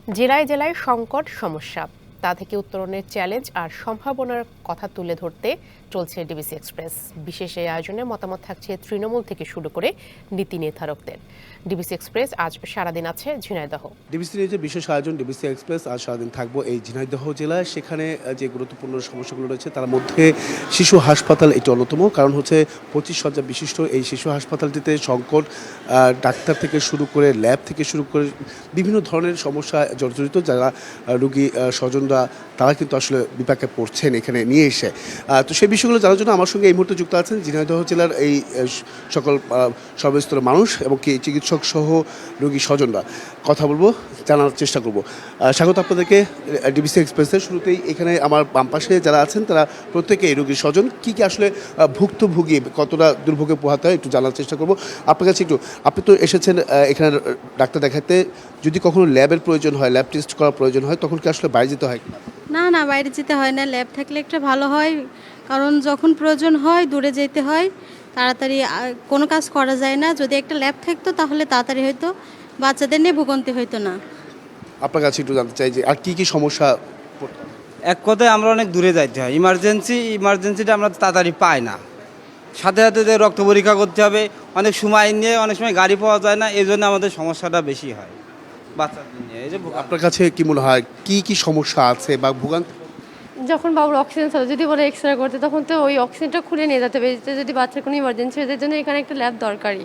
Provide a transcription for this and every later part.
জেলায় জেলায় সংকট সমস্যা, তা থেকে উত্তরণের চ্যালেঞ্জ আর সম্ভাবনার কথা তুলে ধরতে চলছে ডিবিসি এক্সপ্রেস। বিশেষ এই আয়োজনে মতামত থাকছে তৃণমূল থেকে শুরু করে নীতি নির্ধারকদের। ডিবিসি এক্সপ্রেস আজ সারাদিন আছে ঝিনাইদহ। ডিবিসি নিয়ে যে বিশেষ আয়োজন ডিবিসি এক্সপ্রেস আজ সারাদিন থাকবো এই ঝিনাইদহ জেলায়। সেখানে যে গুরুত্বপূর্ণ সমস্যাগুলো রয়েছে তার মধ্যে শিশু হাসপাতাল এটি অন্যতম। কারণ হচ্ছে 25 শয্যা বিশিষ্ট এই শিশু হাসপাতালটিতে সংকট, ডাক্তার থেকে শুরু করে ল্যাব থেকে শুরু করে বিভিন্ন ধরনের সমস্যা জর্জরিত। যারা রোগী স্বজনরা তারা কিন্তু আসলে বিপাকে পড়ছেন এখানে নিয়ে এসে। তো সেই বিষয়গুলো জানার জন্য আমার সঙ্গে এই মুহূর্তে যুক্ত আছেন ঝিনাইদহ জেলার এই সকল সর্বস্তরের মানুষ এবং কি চিকিৎসক সহ রোগী স্বজনরা। কথা বলবো, জানার চেষ্টা করব। স্বাগত আপনাদেরকে ডিবিসি এক্সপ্রেসের। শুরুতেই এখানে আমার বাম পাশে যারা আছেন তারা প্রত্যেকেই রোগীর স্বজন। কী কী আসলে ভুক্তভোগী, কতটা দুর্ভোগে পোহাতে হয় একটু জানার চেষ্টা করব আপনার কাছে। একটু আপনি তো এসেছেন এখানে ডাক্তার দেখাতে, যদি কখনো ল্যাবের প্রয়োজন হয়, ল্যাব টেস্ট করার প্রয়োজন হয়, তখন কি আসলে বাইরে যেতে হয়? না না, বাইরে যেতে হয় না, ল্যাব থাকলে একটা ভালো হয়। কারণ যখন প্রয়োজন হয় দূরে যেতে হয়, তাড়াতাড়ি কোনো কাজ করা যায় না। যদি একটা ল্যাব থাকতো তাহলে তাড়াতাড়ি হয়তো, বাচ্চাদের নিয়ে ভোগান্তি হইতো না। আপনার কাছে একটু জানতে চাই যে আর কি কি সমস্যা। এক কথায় আমরা অনেক দূরে যাইতে হয়, ইমার্জেন্সিটা আমরা তাড়াতাড়ি পাই না। সাথে সাথে যে রক্ত পরীক্ষা করতে হবে, অনেক সময় নিয়ে, অনেক সময় গাড়ি পাওয়া যায় না, এই জন্য আমাদের সমস্যাটা বেশি হয় বাচ্চাদের নিয়ে। এই যে আপনার কাছে কি মনে হয় কি কি সমস্যা আছে বা ভোগান্তি? যখন বাবুর অক্সিজেন ছিল, যদি বলে এক্স রে করতে, তখন তো ওই অক্সিজেনটা খুলে নিয়ে যেতে হবে। যদি বাচ্চার কোনো ইমার্জেন্সি হয়ে যায়, জন্য এখানে একটা ল্যাব দরকারি।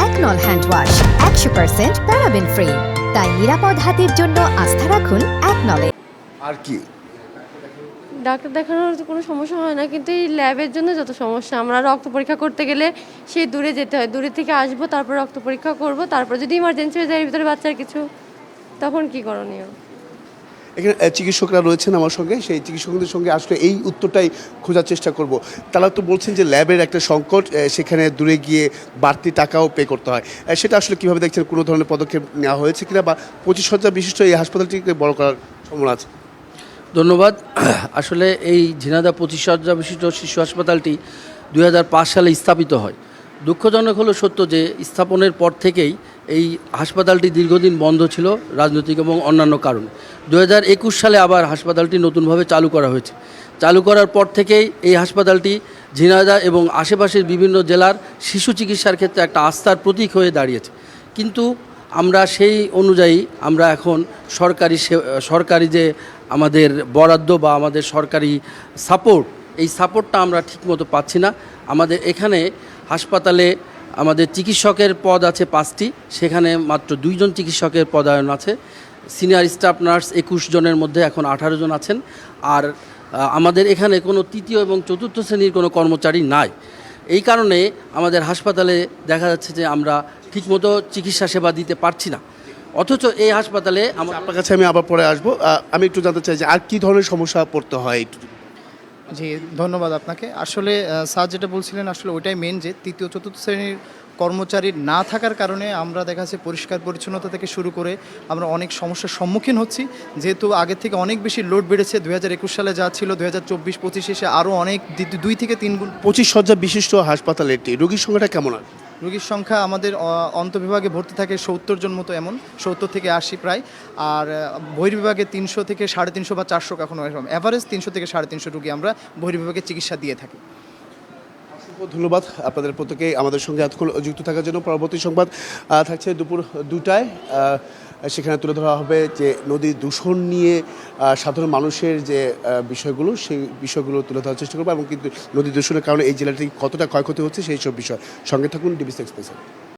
একনল হ্যান্ড ওয়াশ 100% প্যারাবেন ফ্রি, তাই নিরাপদ হাতের জন্য আস্থা রাখুন একনলে। আর কি ডাক্তার দেখানোর তো কোনো সমস্যা হয় না, কিন্তু এই ল্যাবের জন্য যত সমস্যা। আমরা রক্ত পরীক্ষা করতে গেলে সেই দূরে যেতে হয়, দূরে থেকে আসবো, তারপর রক্ত পরীক্ষা করব, তারপর যদি ইমার্জেন্সি হয়ে যায় এর ভিতরে বাচ্চার কিছু, তখন কি করণীয়? এখানে চিকিৎসকরা রয়েছেন আমার সঙ্গে, সেই চিকিৎসকদের সঙ্গে আসলে এই উত্তরটাই খোঁজার চেষ্টা করব। তারা তো বলছেন যে ল্যাবের একটা সংকট, সেখানে দূরে গিয়ে বাড়তি টাকাও পে করতে হয়। সেটা আসলে কীভাবে দেখছেন? কোনো ধরনের পদক্ষেপ নেওয়া হয়েছে কিনা, বা 25 শয্যা বিশিষ্ট এই হাসপাতালটিকে বড় করার সম্ভাবনা আছে? ধন্যবাদ। আসলে এই ঝিনাইদহ 25 শয্যা বিশিষ্ট শিশু হাসপাতালটি 2005 সালে স্থাপিত হয়। দুঃখজনক হলো সত্য যে স্থাপনের পর থেকেই এই হাসপাতালটি দীর্ঘদিন বন্ধ ছিল রাজনৈতিক এবং অন্যান্য কারণে। 2021 সালে আবার হাসপাতালটি নতুনভাবে চালু করা হয়েছে। চালু করার পর থেকেই এই হাসপাতালটি ঝিনাইদহ এবং আশেপাশের বিভিন্ন জেলার শিশু চিকিৎসার ক্ষেত্রে একটা আস্থার প্রতীক হয়ে দাঁড়িয়েছে। কিন্তু আমরা সেই অনুযায়ী আমরা এখন সরকারি যে আমাদের বরাদ্দ বা আমাদের সরকারি সাপোর্ট, এই সাপোর্টটা আমরা ঠিকমতো পাচ্ছি না। আমাদের এখানে হাসপাতালে আমাদের চিকিৎসকের পদ আছে 5টি, সেখানে মাত্র 2 জন চিকিৎসকের পদায়ন আছে। সিনিয়র স্টাফ নার্স 21 জনের মধ্যে এখন 18 জন আছেন। আর আমাদের এখানে কোনো তৃতীয় এবং চতুর্থ শ্রেণীর কোনো কর্মচারী নাই। এই কারণে আমাদের হাসপাতালে দেখা যাচ্ছে যে আমরা ঠিকমতো চিকিৎসা সেবা দিতে পারছি না। অথচ এই হাসপাতালে আপনার কাছে আমি আবার পরে আসবো। আমি একটু জানতে চাই যে আর কি ধরনের সমস্যা পড়তে হয় একটু। জি, ধন্যবাদ আপনাকে। আসলে স্যার যেটা বলছিলেন আসলে ওইটাই মেন, যে তৃতীয় চতুর্থ শ্রেণীর কর্মচারী না থাকার কারণে আমরা দেখা যাচ্ছে পরিষ্কার পরিচ্ছন্নতা থেকে শুরু করে আমরা অনেক সমস্যার সম্মুখীন হচ্ছি। যেহেতু আগের থেকে অনেক বেশি লোড বেড়েছে, 2021 সালে যা ছিল 2024-25 এসে আরও অনেক 2 থেকে 3 গুণ। 25 শয্যা বিশিষ্ট হাসপাতাল, এটি রোগীর সংখ্যাটা কেমন আছে? রোগীর সংখ্যা আমাদের অন্তঃবিভাগে ভর্তি থাকে 70 জন মতো, এমন 70 থেকে 80 প্রায়। আর বহির্বিভাগে 300 থেকে 350 বা 400, কখনো অ্যাভারেজ 300 থেকে 350 রোগী আমরা বহির্বিভাগে চিকিৎসা দিয়ে থাকি। ধন্যবাদ আপনাদের প্রত্যেকেই আমাদের সঙ্গে এতক্ষণ যুক্ত থাকার জন্য। পরবর্তী সংবাদ থাকছে দুপুর 2টায়। সেখানে তুলে ধরা হবে যে নদী দূষণ নিয়ে সাধারণ মানুষের যে বিষয়গুলো, সেই বিষয়গুলো তুলে ধরার চেষ্টা করবো, এবং কিন্তু নদী দূষণের কারণে এই জেলাটি কতটা ক্ষয়ক্ষতি হচ্ছে সেই সব বিষয়। সঙ্গে থাকুন ডিবিসি এক্সপ্রেসে।